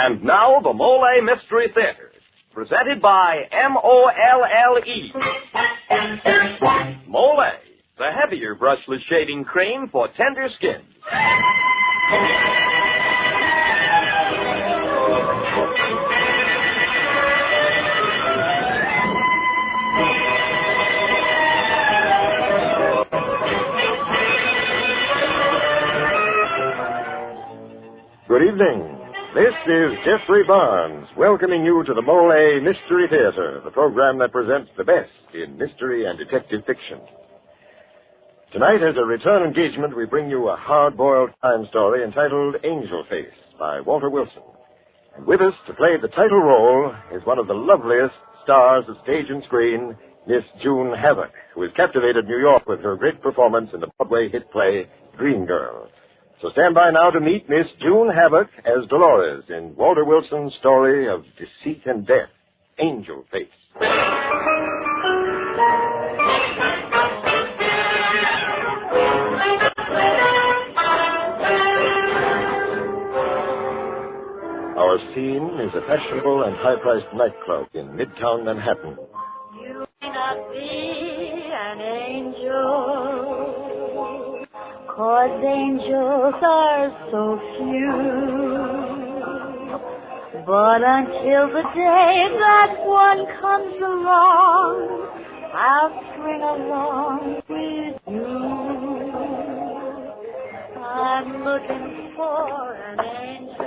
And now the Molle Mystery Theater, presented by Molle. Molle, the heavier brushless shaving cream for tender skin. Good evening. This is Jeffrey Barnes, welcoming you to the Molle Mystery Theater, the program that presents the best in mystery and detective fiction. Tonight, as a return engagement, we bring you a hard-boiled crime story entitled Angel Face by Walter Wilson. And with us to play the title role is one of the loveliest stars of stage and screen, Miss June Havoc, who has captivated New York with her great performance in the Broadway hit play Dream Girl. So stand by now to meet Miss June Havoc as Dolores in Walter Wilson's story of deceit and death, Angel Face. Our scene is a fashionable and high-priced nightclub in Midtown Manhattan. You may not be an angel, 'cause angels are so few. But until the day that one comes along, I'll swing along with you. I'm looking for an angel.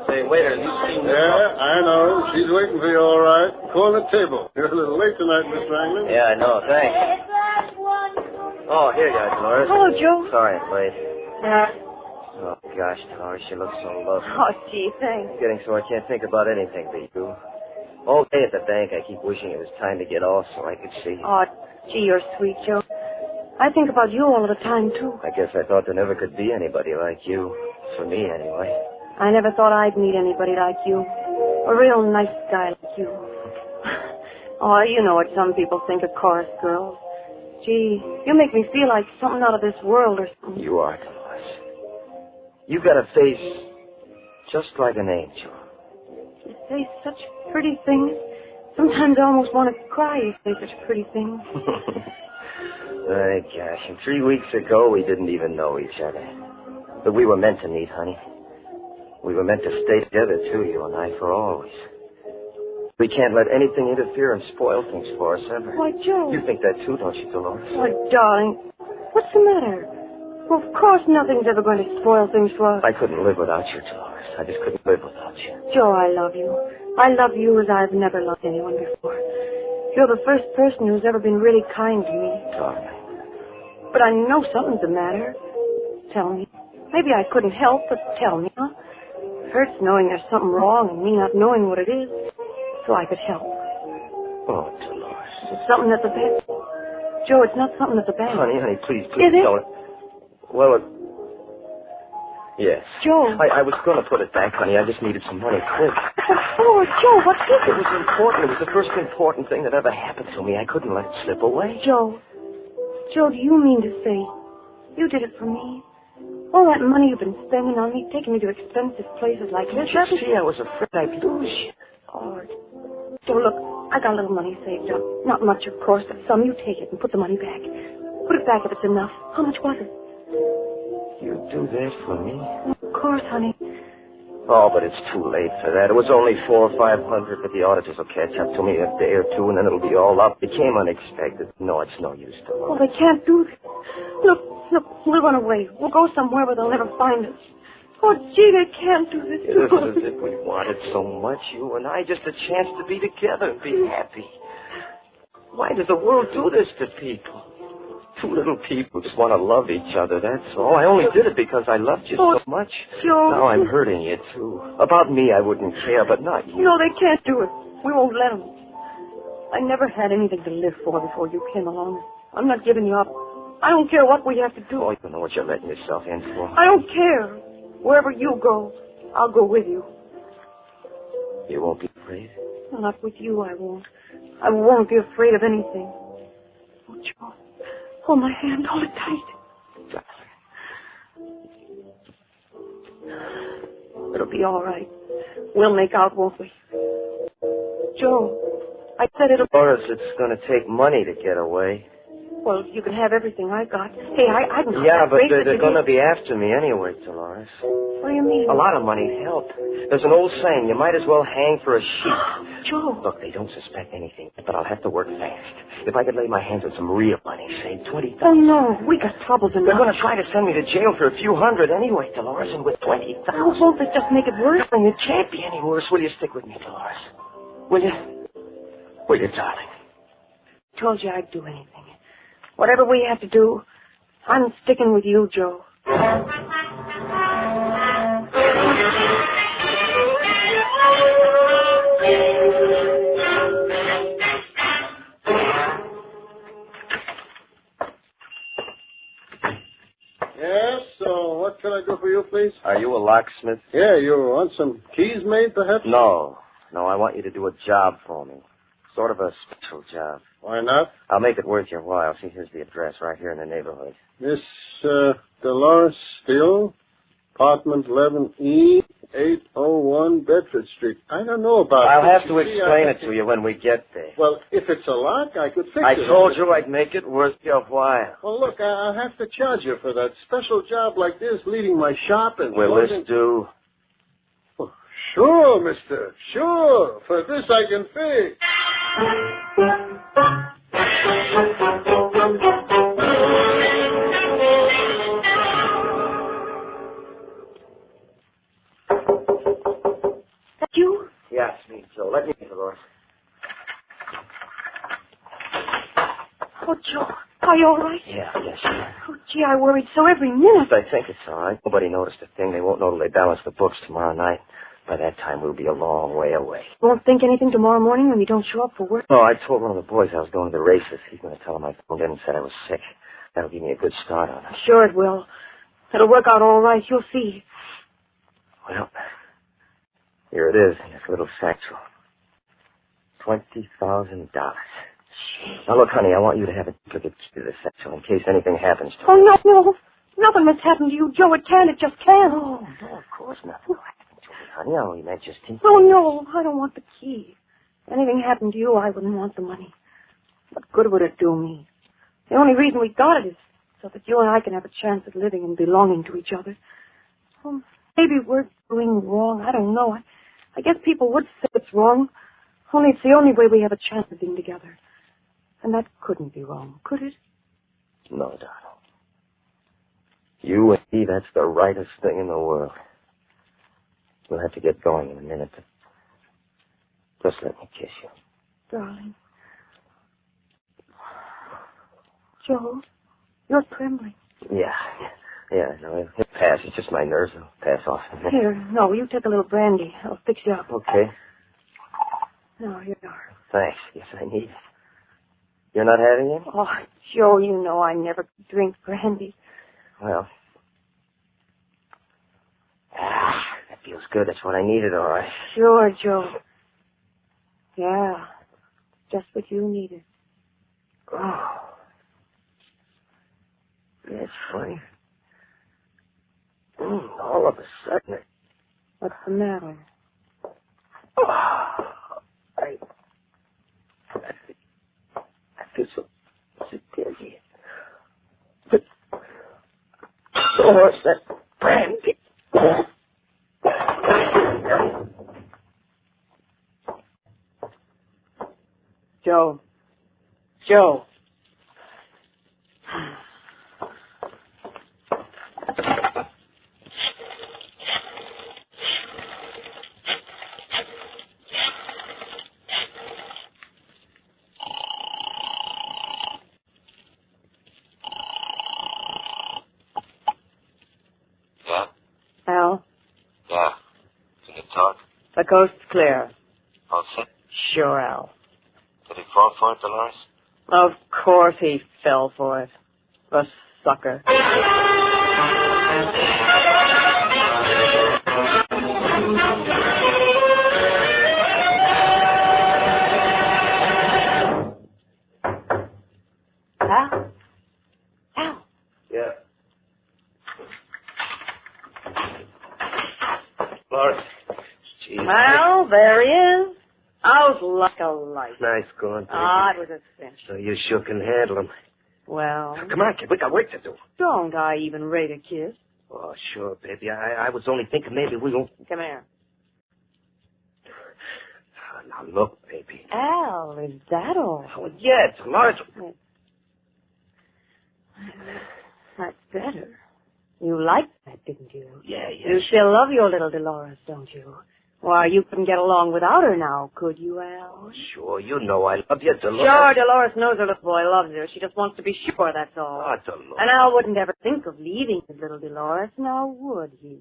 Say, waiter, you seen this? Yeah, I know. She's waiting for you, all right. Call the table. You're a little late tonight, Miss Wrangler. Yeah, I know. Thanks. If that one Oh, here you are, Dolores. Hello, Joe. Sorry I'm late. Oh, gosh, Dolores, she looks so lovely. Oh, gee, thanks. Getting so I can't think about anything but you. All day at the bank, I keep wishing it was time to get off so I could see you. Oh, gee, you're sweet, Joe. I think about you all the time, too. I guess I thought there never could be anybody like you. For me, anyway. I never thought I'd meet anybody like you. A real nice guy like you. Oh, you know what some people think of chorus girls. Gee, you make me feel like something out of this world or something. You are, Dolores. You got a face just like an angel. You say such pretty things. Sometimes I almost want to cry you say such pretty things. My gosh, and 3 weeks ago we didn't even know each other. But we were meant to meet, honey. We were meant to stay together, too, you and I, for always. We can't let anything interfere and spoil things for us, ever. Why, Joe. You think that, too, don't you, Dolores? Why, darling, what's the matter? Well, of course nothing's ever going to spoil things for us. I couldn't live without you, Dolores. I just couldn't live without you. Joe, I love you. I love you as I've never loved anyone before. You're the first person who's ever been really kind to me. Darling. But I know something's the matter. Tell me. Maybe I couldn't help, but tell me, huh? It hurts knowing there's something wrong and me not knowing what it is, so I could help. Oh, Dolores. It's something at the bank. Joe, it's not something at the bank. Honey, please Is it? don't. Well, yes. Joe. I was going to put it back, honey. I just needed some money quick. Oh, Joe, what is It was important. It was the first important thing that ever happened to me. I couldn't let it slip away. Joe, do you mean to say you did it for me? All that money you've been spending on me, taking me to expensive places like this. You see, I was afraid I'd lose you. Oh, Joe, look, I got a little money saved up. Not much, of course, but some. You take it and put the money back. Put it back if it's enough. How much was it? You do that for me? Of course, honey. Oh, but it's too late for that. It was only $400 or $500, but the auditors will catch up to me in a day or two, and then it'll be all up. It came unexpected. No, it's no use to Oh, they can't do that. Look, we'll run away. We'll go somewhere where they'll never find us. Oh, gee, they can't do this It to was us. as if we wanted so much, you and I, just a chance to be together and be happy. Why does the world do this to people? Two little people just want to love each other, that's all. I only did it because I loved you so much. Joe. Now I'm hurting you, too. About me, I wouldn't care, but not you. No, they can't do it. We won't let them. I never had anything to live for before you came along. I'm not giving you up. I don't care what we have to do. Oh, you know what you're letting yourself in for. I don't care. Wherever you go, I'll go with you. You won't be afraid? Not with you, I won't. I won't be afraid of anything. Oh, Joe. Hold my hand. Hold it tight. It'll be all right. We'll make out, won't we? Joe, I said it'll... Doris, it's going to take money to get away. Well, you can have everything I got. Hey, I'm not Yeah, but afraid they're going to be after me anyway, Dolores. What do you mean? A lot of money'd help. There's an old saying, you might as well hang for a sheep. Joe. Look, they don't suspect anything, but I'll have to work fast. If I could lay my hands on some real money, say $20,000. Oh, no. We got troubles enough. They're going to try to send me to jail for a few hundred anyway, Dolores, and with $20,000. Oh, won't they just make it worse? And it can't be any worse. Will you stick with me, Dolores? Will you? Will you, darling? I told you I'd do anything. Whatever we have to do, I'm sticking with you, Joe. Yes, so what can I do for you, please? Are you a locksmith? Yeah, you want some keys made, perhaps? No, I want you to do a job for me. Sort of a special job. Why not? I'll make it worth your while. See, here's the address right here in the neighborhood. Miss Dolores Steele, apartment 11E, 801 Bedford Street. I don't know about I'll this. have to explain it to you when we get there. Well, if it's a lock, I could fix it. I told you I'd make it worth your while. Well, look, I'll have to charge you for that special job like this, leading my shop and... Will this do? Oh, sure, mister. Sure. For this I can fix. That you? Yeah, it's me, Joe. Let me in, Dolores. Oh, Joe, are you all right? Yeah, sure. Oh, gee, I worried so every minute. I think it's all right. Nobody noticed a thing. They won't know till they balance the books tomorrow night. By that time, we'll be a long way away. You won't think anything tomorrow morning when we don't show up for work? Oh, I told one of the boys I was going to the races. He's going to tell him I phoned in and said I was sick. That'll give me a good start on it. Sure it will. It'll work out all right. You'll see. Well, here it is in this little satchel. $20,000. Now, look, honey, I want you to have a duplicate key to the satchel in case anything happens to Oh, it. no. Nothing must happen to you, Joe. It can't. It just can't. No, of course not. No, honey, I only meant just in... Oh, no. I don't want the key. If anything happened to you, I wouldn't want the money. What good would it do me? The only reason we got it is so that you and I can have a chance at living and belonging to each other. Well, maybe we're doing wrong. I don't know. I guess people would say it's wrong. Only it's the only way we have a chance of being together. And that couldn't be wrong, could it? No, darling. You and me, that's the rightest thing in the world. We'll have to get going in a minute, but just let me kiss you. Darling. Joe, you're trembling. Yeah, no, it'll pass. It's just my nerves. It'll pass off. Here, no, you take a little brandy. I'll fix you up. Okay. No, here you are. Thanks. Yes, I need it. You're not having it? Oh, Joe, you know I never drink brandy. Well. That feels good. That's what I needed, all right. Sure, Joe. Yeah, just what you needed. Oh. That's funny. All of a sudden, What's the matter? I feel so dizzy. But, what's that brandy? Joe. Yeah? Al, Yeah. Can you talk? the coast's clear. All set? Sure, Al. Did he fall for it, Dolores? Of course he fell for it. The sucker. Al? Yeah. Dolores, Out like a light. Nice going, baby. It was a cinch. So you sure can handle him. Well, Come on, kid. We got work to do. don't I even rate a kiss? Oh, sure, baby. I was only thinking maybe we won't... Come here. Now, look, baby. Al, is that all? Oh, yeah, it's large. That's better. You liked that, didn't you? Yeah. You still love your little Dolores, don't you? Why, you couldn't get along without her now, could you, Al? Oh, sure, you know I love you, Dolores. Sure, Dolores knows her little boy loves her. She just wants to be sure, that's all. Oh, Dolores. And Al wouldn't ever think of leaving his little Dolores, now would he?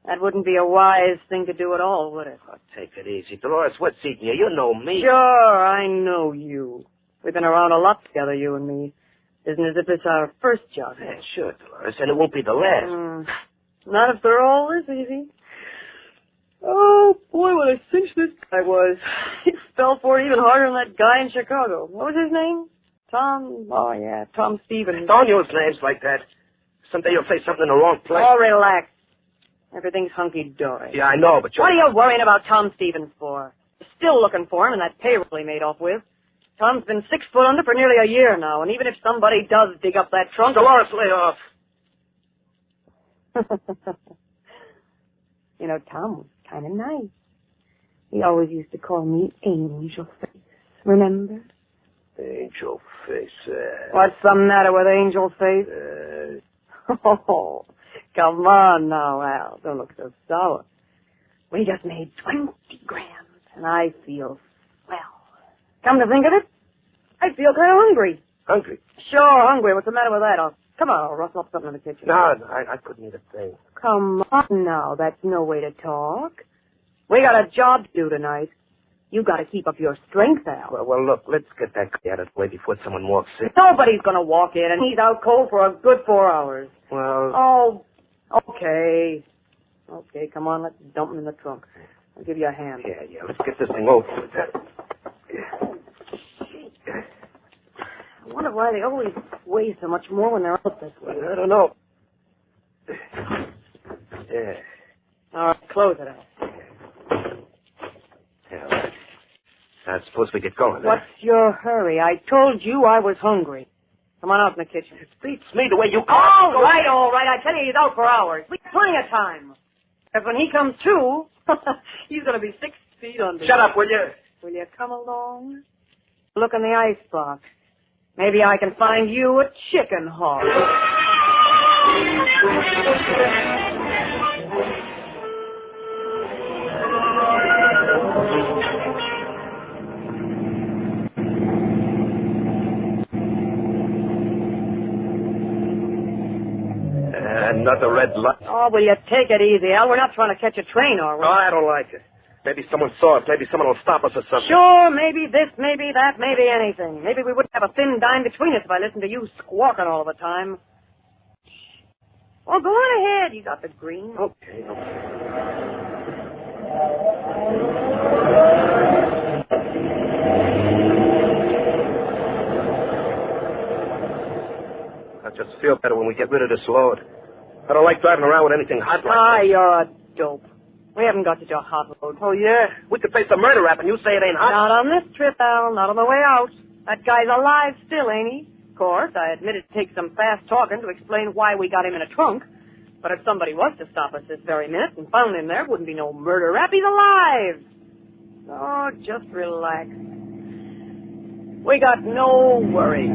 That wouldn't be a wise thing to do at all, would it? Oh, take it easy. Dolores, what's eating you? You know me. Sure, I know you. We've been around a lot together, you and me. Isn't as if it's our first job. Yeah, sure, Dolores, and it won't be the last. Not if they're all this easy. Oh, boy, what a cinch this guy was. He fell for it even harder than that guy in Chicago. What was his name? Tom? Oh, yeah, Tom Stevens. Don't use names like that. Someday you'll say something in the wrong place. Oh, relax. Everything's hunky-dory. Yeah, I know, but What are you worrying about Tom Stevens for? You're still looking for him in that payroll he made off with. Tom's been 6 foot under for nearly a year now, and even if somebody does dig up that trunk... Dolores, lay off. You know, Tom was kind of nice. He always used to call me Angel Face. Remember? Angel Face. What's the matter with Angel Face? Oh, come on now, Al. Don't look so sour. We just made 20 grand, and I feel swell. Come to think of it, I feel kind of hungry. Hungry? Sure, hungry. What's the matter with that? Come on, I'll rustle up something in the kitchen. No, I couldn't eat a thing. Come on now, that's no way to talk. We got a job to do tonight. You got to keep up your strength, Al. Well, look, let's get that guy out of the way before someone walks in. Nobody's going to walk in, and he's out cold for a good 4 hours. Well... Oh, okay. Okay, come on, let's dump him in the trunk. I'll give you a hand. Yeah, let's get this thing over with. I wonder why they always weigh so much more when they're out this way. I don't know. Yeah. All right, close it out. Yeah, all right. Now, suppose we get going. What's your hurry? I told you I was hungry. Come on out in the kitchen. It beats me the way you... All right. I tell you, he's out for hours. We have plenty of time. If when he comes to, he's going to be 6 feet under. Shut up, will you? Will you come along? Look in the icebox. Maybe I can find you a chicken hawk. Another red light. Oh, will you take it easy, Al? We're not trying to catch a train, are we? Oh, I don't like it. Maybe someone saw us. Maybe someone will stop us or something. Sure, maybe this, maybe that, maybe anything. Maybe we wouldn't have a thin dime between us if I listened to you squawking all the time. Well, go on ahead. You got the green. Okay. I just feel better when we get rid of this load. I don't like driving around with anything hot like this. You're a dope. We haven't got such a hot load. Oh, yeah? We could face a murder rap and you say it ain't hot? Not on this trip, Al. Not on the way out. That guy's alive still, ain't he? Of course, I admit it takes some fast talking to explain why we got him in a trunk. But if somebody was to stop us this very minute and found him there, wouldn't be no murder rap. He's alive. Oh, just relax. We got no worry.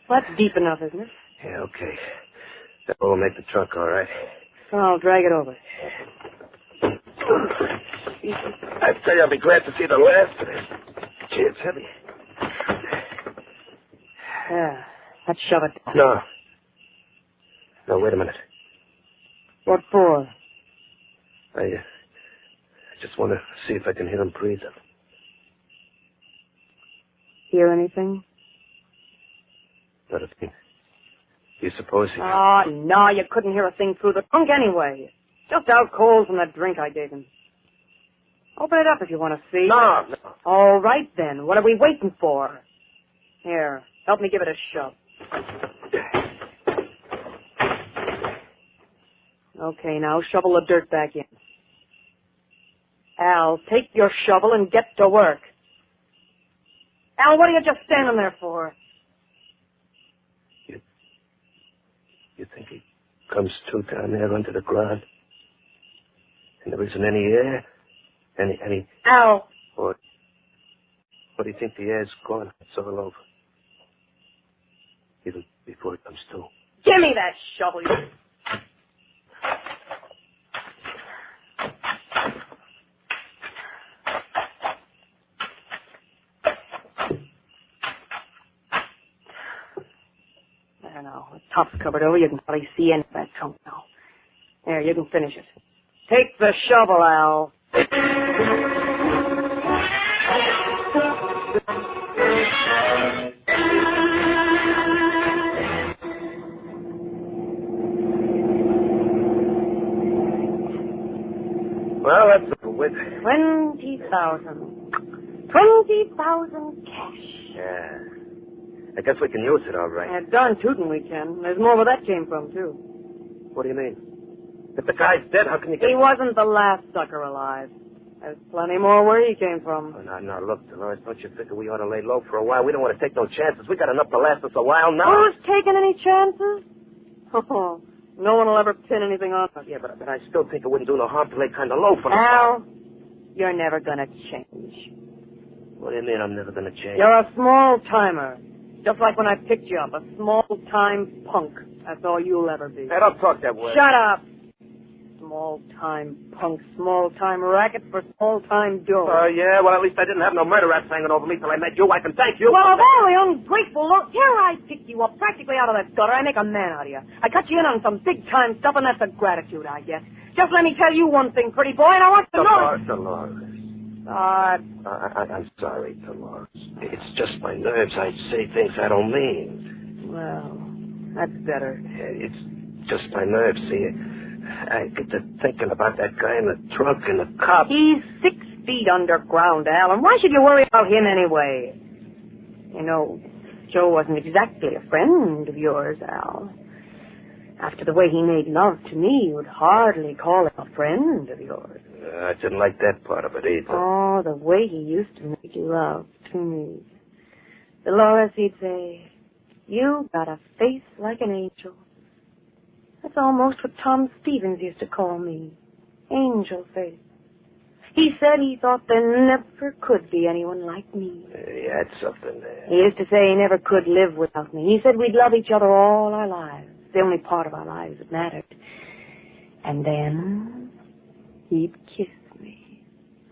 That's deep enough, isn't it? Yeah, okay. That will make the trunk all right. I'll drag it over. I tell you, I'll be glad to see the last of it. Gee, it's heavy. Yeah, let's shove it down. No, wait a minute. What for? I just want to see if I can hear him breathing. Hear anything? But you suppose he... Oh, no, you couldn't hear a thing through the trunk anyway. Just out cold from that drink I gave him. Open it up if you want to see. No. All right, then. What are we waiting for? Here, help me give it a shove. Okay, now shovel the dirt back in. Al, take your shovel and get to work. Al, what are you just standing there for? You think he comes to down there under the ground? And there isn't any air? Any... Al! What do you think the air's gone? It's all over. Even before it comes to. Give me that shovel, you... There now, the top's covered over. You can probably see into that trunk now. There, you can finish it. Take the shovel, Al. Well, that's with 20,000. 20,000 cash. Yeah. I guess we can use it, all right. Yeah, darn tootin' we can. There's more where that came from, too. What do you mean? If the guy's dead, how can you get... He wasn't the last sucker alive. There's plenty more where he came from. Oh, now, look, Dolores, don't you figure we ought to lay low for a while? We don't want to take no chances. We got enough to last us a while now. Who's taking any chances? Oh, no one will ever pin anything on us. Yeah, but I still think it wouldn't do no harm to lay kind of low for the... Al, you're never gonna change. What do you mean I'm never going to change? You're a small-timer. Just like when I picked you up, a small-time punk. That's all you'll ever be. Hey, don't talk that way. Shut up! Small-time punk, small-time racket for small-time dough. Oh, yeah? Well, at least I didn't have no murder rats hanging over me till I met you. I can thank you. Well, very ungrateful. Look, here I picked you up practically out of that gutter. I make a man out of you. I cut you in on some big-time stuff, and that's a gratitude, I guess. Just let me tell you one thing, pretty boy, and I want to know... Dolores. I'm sorry, Dolores. It's just my nerves. I say things I don't mean. Well, that's better. It's just my nerves, see. I get to thinking about that guy in the trunk and the cop. He's 6 feet underground, Al, and why should you worry about him anyway? You know, Joe wasn't exactly a friend of yours, Al. After the way he made love to me, you would hardly call him a friend of yours. I didn't like that part of it either. Oh, the way he used to make love to me. Dolores, he'd say, you got a face like an angel. That's almost what Tom Stevens used to call me. Angel face. He said he thought there never could be anyone like me. He had something there. He used to say he never could live without me. He said we'd love each other all our lives. The only part of our lives that mattered. And then he'd kiss me.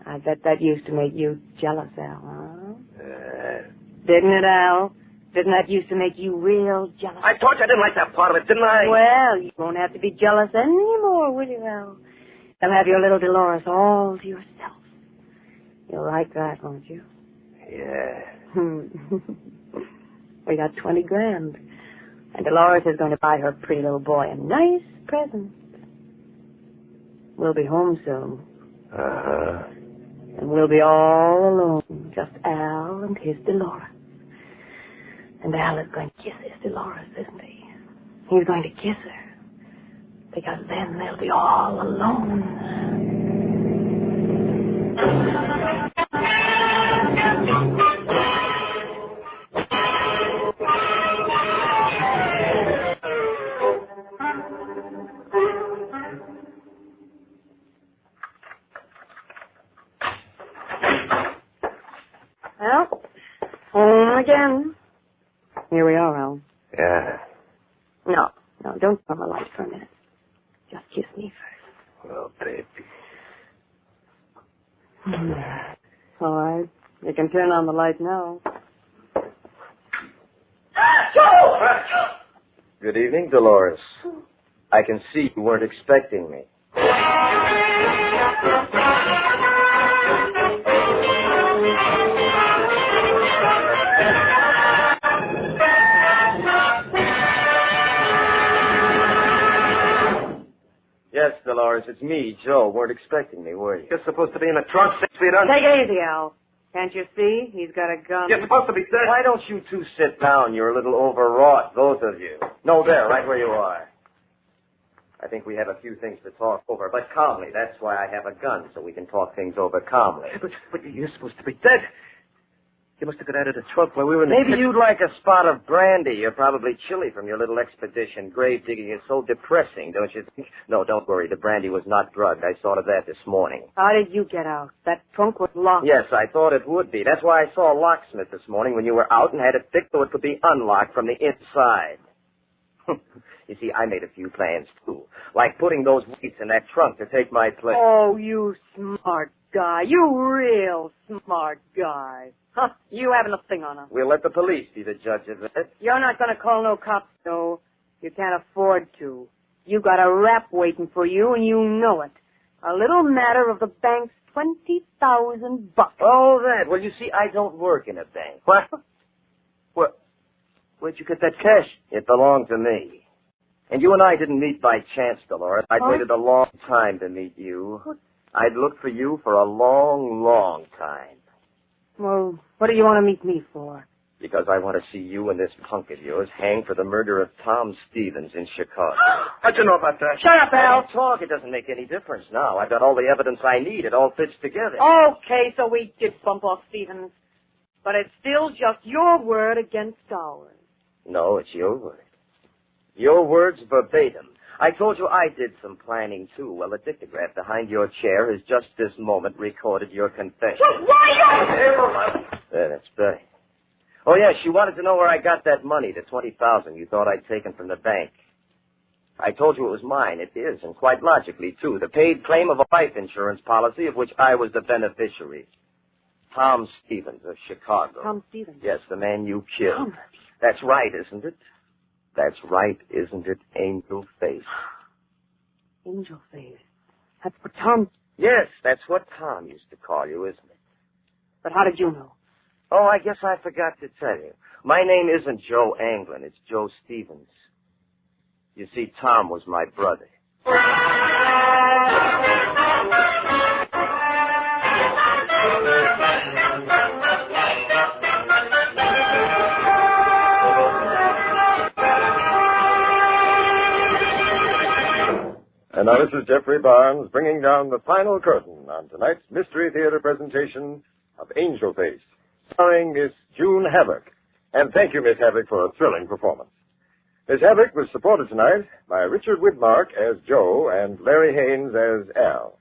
I bet that used to make you jealous, Al, huh? Didn't it, Al? Didn't that used to make you real jealous? I told you I didn't like that part of it, didn't I? Well, you won't have to be jealous anymore, will you, Al? You'll have your little Dolores all to yourself. You'll like that, won't you? Yeah. We got 20 grand. And Dolores is going to buy her pretty little boy a nice present. We'll be home soon. Uh-huh. And we'll be all alone. Just Al and his Dolores. And Al is going to kiss his Dolores, isn't he? He's going to kiss her. Because then they'll be all alone. Well, home again. Here we are, Al. Yeah. No, don't turn the light for a minute. Just kiss me first. Well, baby. All right. You can turn on the light now. Good evening, Dolores. I can see you weren't expecting me. Dolores. It's me, Joe. Weren't expecting me, were you? You're supposed to be in a trunk 6 feet under. Take it easy, Al. Can't you see? He's got a gun. You're supposed to be dead. Why don't you two sit down? You're a little overwrought, both of you. No, there, right where you are. I think we have a few things to talk over, but calmly. That's why I have a gun, so we can talk things over calmly. But you're supposed to be dead. You must have got out of the trunk while we were in the Maybe you'd like a spot of brandy. You're probably chilly from your little expedition. Grave digging is so depressing, don't you think? No, don't worry. The brandy was not drugged. I saw to that this morning. How did you get out? That trunk was locked. Yes, I thought it would be. That's why I saw a locksmith this morning when you were out and had it fixed so it could be unlocked from the inside. You see, I made a few plans, too. Like putting those weights in that trunk to take my place. Oh, you smart guy. You real smart guy. Huh, you haven't a thing on him. We'll let the police be the judge of it. You're not going to call no cops, no. You can't afford to. You got a rap waiting for you, and you know it. A little matter of the bank's $20,000. Oh, that. Well, you see, I don't work in a bank. What? Where'd you get that cash? It belonged to me. And you and I didn't meet by chance, Dolores. I'd waited a long time to meet you. I'd looked for you for a long, long time. Well, what do you want to meet me for? Because I want to see you and this punk of yours hanged for the murder of Tom Stevens in Chicago. How'd you know about that? Shut up, Al. Don't talk. It doesn't make any difference now. I've got all the evidence I need. It all fits together. Okay, so we did bump off Stevens. But it's still just your word against ours. No, it's your word. Your words verbatim. I told you I did some planning, too. Well, the dictograph behind your chair has just this moment recorded your confession. There, that's better. Oh, yeah, she wanted to know where I got that money, the $20,000 you thought I'd taken from the bank. I told you it was mine. It is, and quite logically, too. The paid claim of a life insurance policy of which I was the beneficiary. Tom Stevens of Chicago. Tom Stevens? Yes, the man you killed. Tom. That's right, isn't it? That's right, isn't it, Angel Face? Angel Face. That's what Tom... Yes, that's what Tom used to call you, isn't it? But how did you know? Oh, I guess I forgot to tell you. My name isn't Joe Anglin. It's Joe Stevens. You see, Tom was my brother. And now this is Jeffrey Barnes bringing down the final curtain on tonight's Mystery Theater presentation of Angel Face, starring Miss June Havoc. And thank you, Miss Havoc, for a thrilling performance. Miss Havoc was supported tonight by Richard Widmark as Joe and Larry Haynes as Al.